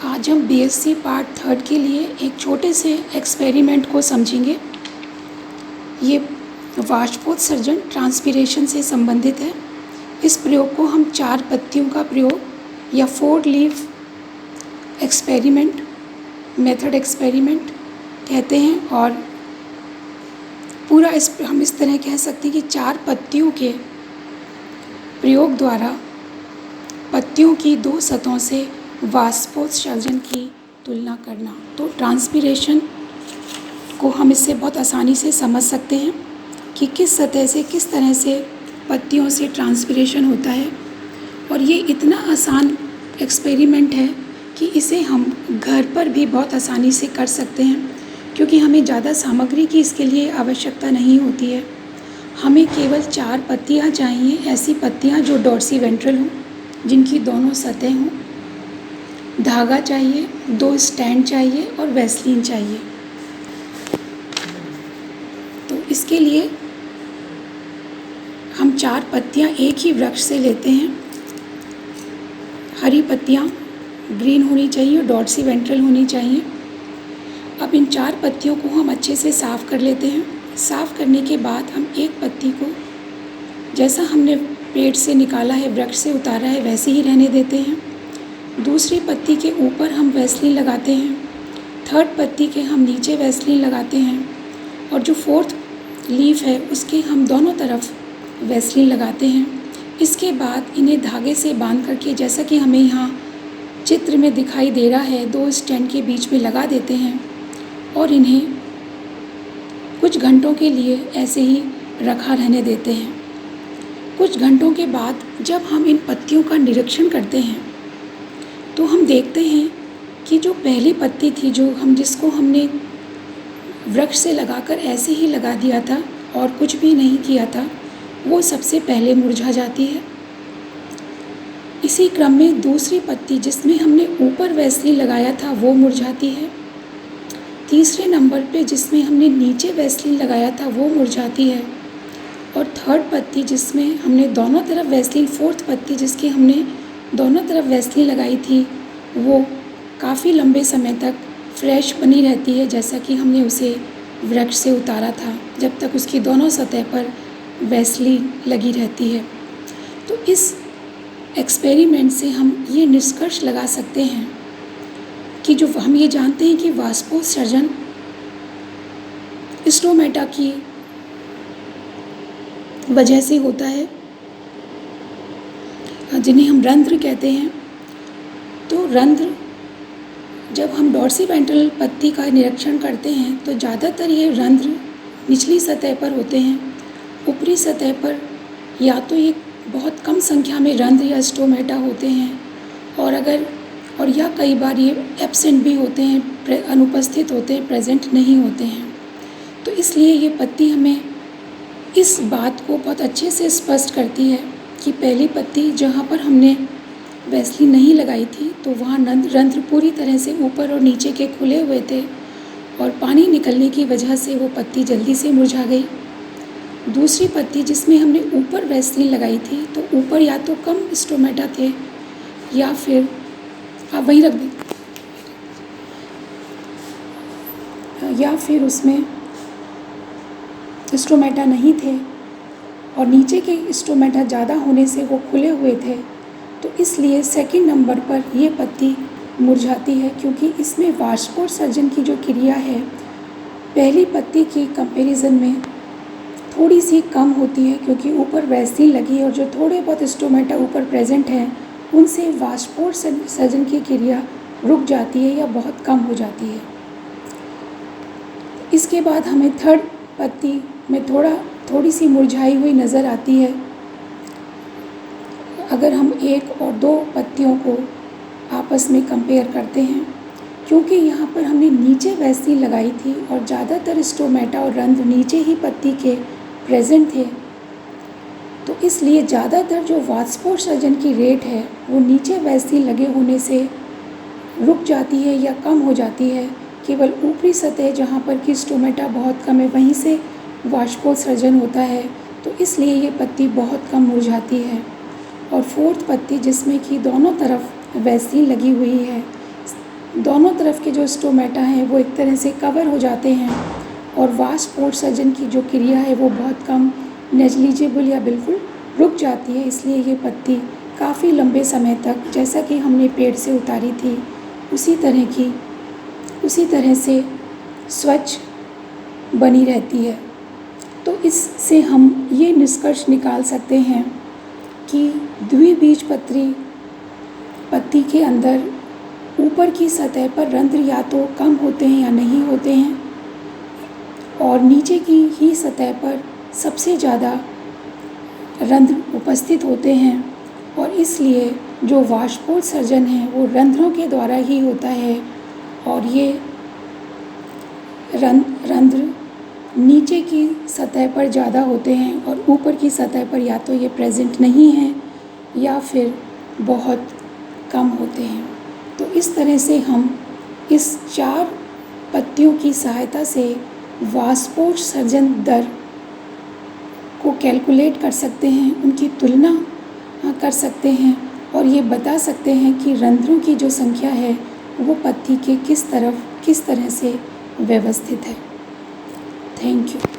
आज हम BSc part 3 के लिए एक छोटे से एक्सपेरिमेंट को समझेंगे। ये वाष्पोत्सर्जन ट्रांसपिरेशन से संबंधित है। इस प्रयोग को हम 4 पत्तियों का प्रयोग या 4 लीफ एक्सपेरिमेंट मेथड एक्सपेरिमेंट कहते हैं। और पूरा हम इस तरह कह सकते हैं कि 4 पत्तियों के प्रयोग द्वारा पत्तियों की 2 सतहों से वाष्पोत्सर्जन की तुलना करना। तो ट्रांसपिरेशन को हम इससे बहुत आसानी से समझ सकते हैं कि किस सतह से किस तरह से पत्तियों से ट्रांसपिरेशन होता है। और ये इतना आसान एक्सपेरिमेंट है कि इसे हम घर पर भी बहुत आसानी से कर सकते हैं, क्योंकि हमें ज़्यादा सामग्री की इसके लिए आवश्यकता नहीं होती है। हमें केवल 4 पत्तियाँ चाहिए, ऐसी पत्तियाँ जो डॉर्सीवेंट्रल हों, जिनकी दोनों सतह हों। धागा चाहिए, 2 स्टैंड चाहिए और वैसलीन चाहिए। तो इसके लिए हम 4 पत्तियाँ एक ही वृक्ष से लेते हैं। हरी पत्तियाँ ग्रीन होनी चाहिए, डॉर्सीवेंट्रल होनी चाहिए। अब इन 4 पत्तियों को हम अच्छे से साफ़ कर लेते हैं। साफ़ करने के बाद हम एक पत्ती को जैसा हमने पेड़ से निकाला है, वृक्ष से उतारा है, वैसे ही रहने देते हैं। दूसरी पत्ती के ऊपर हम वैसलीन लगाते हैं। 3rd पत्ती के हम नीचे वैसलीन लगाते हैं। और जो 4th लीफ है उसके हम दोनों तरफ वैसलीन लगाते हैं। इसके बाद इन्हें धागे से बांध करके, जैसा कि हमें यहाँ चित्र में दिखाई दे रहा है, 2 स्टैंड के बीच में लगा देते हैं और इन्हें कुछ घंटों के लिए ऐसे ही रखा रहने देते हैं। कुछ घंटों के बाद जब हम इन पत्तियों का निरीक्षण करते हैं तो हम देखते हैं कि जो पहली पत्ती थी, जिसको हमने वृक्ष से लगाकर ऐसे ही लगा दिया था और कुछ भी नहीं किया था, वो सबसे पहले मुरझा जाती है। इसी क्रम में दूसरी पत्ती, जिसमें हमने ऊपर वैसलीन लगाया था, वो मुरझाती है। तीसरे नंबर पे जिसमें हमने नीचे वैसलीन लगाया था, वो मुरझाती है। और 3rd पत्ती, जिसमें हमने दोनों तरफ वैसलीन, 4th पत्ती जिसकी हमने दोनों तरफ वैसलीन लगाई थी, वो काफ़ी लंबे समय तक फ्रेश बनी रहती है, जैसा कि हमने उसे वृक्ष से उतारा था, जब तक उसकी दोनों सतह पर वैसलीन लगी रहती है। तो इस एक्सपेरिमेंट से हम ये निष्कर्ष लगा सकते हैं कि जो हम ये जानते हैं कि वाष्पोत्सर्जन स्टोमेटा की वजह से होता है, जिन्हें हम रंध्र कहते हैं। तो रंध्र, जब हम डॉर्सीवेंट्रल पत्ती का निरीक्षण करते हैं तो ज़्यादातर ये रंध्र निचली सतह पर होते हैं। ऊपरी सतह पर या तो ये बहुत कम संख्या में रंध्र या स्टोमेटा होते हैं, और या कई बार ये एब्सेंट भी होते हैं, अनुपस्थित होते हैं, प्रेजेंट नहीं होते हैं। तो इसलिए ये पत्ती हमें इस बात को बहुत अच्छे से स्पष्ट करती है कि पहली पत्ती जहाँ पर हमने वैसलीन नहीं लगाई थी, तो वहाँ रंध्र पूरी तरह से ऊपर और नीचे के खुले हुए थे, और पानी निकलने की वजह से वो पत्ती जल्दी से मुरझा गई। दूसरी पत्ती, जिसमें हमने ऊपर वैसलीन लगाई थी, तो ऊपर या तो कम स्टोमेटा थे या फिर आप वहीं रख दें, या फिर उसमें स्टोमेटा नहीं थे और नीचे के स्टोमेटा ज़्यादा होने से वो खुले हुए थे। तो इसलिए 2nd नंबर पर ये पत्ती मुरझाती है, क्योंकि इसमें वाष्पोत्सर्जन की जो क्रिया है पहली पत्ती की कंपैरिजन में थोड़ी सी कम होती है, क्योंकि ऊपर वैसलीन लगी है और जो थोड़े बहुत स्टोमेटा ऊपर प्रेजेंट हैं उनसे वाष्पोत्सर्जन की क्रिया रुक जाती है या बहुत कम हो जाती है। इसके बाद हमें 3rd पत्ती में थोड़ी सी मुरझाई हुई नज़र आती है। अगर हम 1 और 2 पत्तियों को आपस में कंपेयर करते हैं, क्योंकि यहाँ पर हमने नीचे वैसलीन लगाई थी और ज़्यादातर स्टोमेटा और रंध्र नीचे ही पत्ती के प्रेजेंट थे, तो इसलिए ज़्यादातर जो वाष्पोत्सर्जन की रेट है वो नीचे वैसलीन लगे होने से रुक जाती है या कम हो जाती है। केवल ऊपरी सतह जहाँ पर कि स्टोमेटा बहुत कम है, वहीं से वाष्पोत्सर्जन होता है, तो इसलिए ये पत्ती बहुत कम मुरझाती है। और 4th पत्ती, जिसमें कि दोनों तरफ वैसलीन लगी हुई है, दोनों तरफ के जो स्टोमेटा हैं वो एक तरह से कवर हो जाते हैं और वाष्पोत्सर्जन की जो क्रिया है वो बहुत कम, नेग्लिजिबल या बिल्कुल रुक जाती है। इसलिए ये पत्ती काफ़ी लंबे समय तक, जैसा कि हमने पेड़ से उतारी थी उसी तरह से स्वच्छ बनी रहती है। तो इससे हम ये निष्कर्ष निकाल सकते हैं कि द्विबीजपत्री पत्ती के अंदर ऊपर की सतह पर रंध्र या तो कम होते हैं या नहीं होते हैं, और नीचे की ही सतह पर सबसे ज़्यादा रंध्र उपस्थित होते हैं, और इसलिए जो वाष्पोत्सर्जन है वो रंध्रों के द्वारा ही होता है। और ये रंध्र नीचे की सतह पर ज़्यादा होते हैं और ऊपर की सतह पर या तो ये प्रेजेंट नहीं हैं या फिर बहुत कम होते हैं। तो इस तरह से हम इस 4 पत्तियों की सहायता से वाष्पोत्सर्जन दर को कैलकुलेट कर सकते हैं, उनकी तुलना कर सकते हैं और ये बता सकते हैं कि रंध्रों की जो संख्या है वो पत्ती के किस तरह से व्यवस्थित है। Thank you.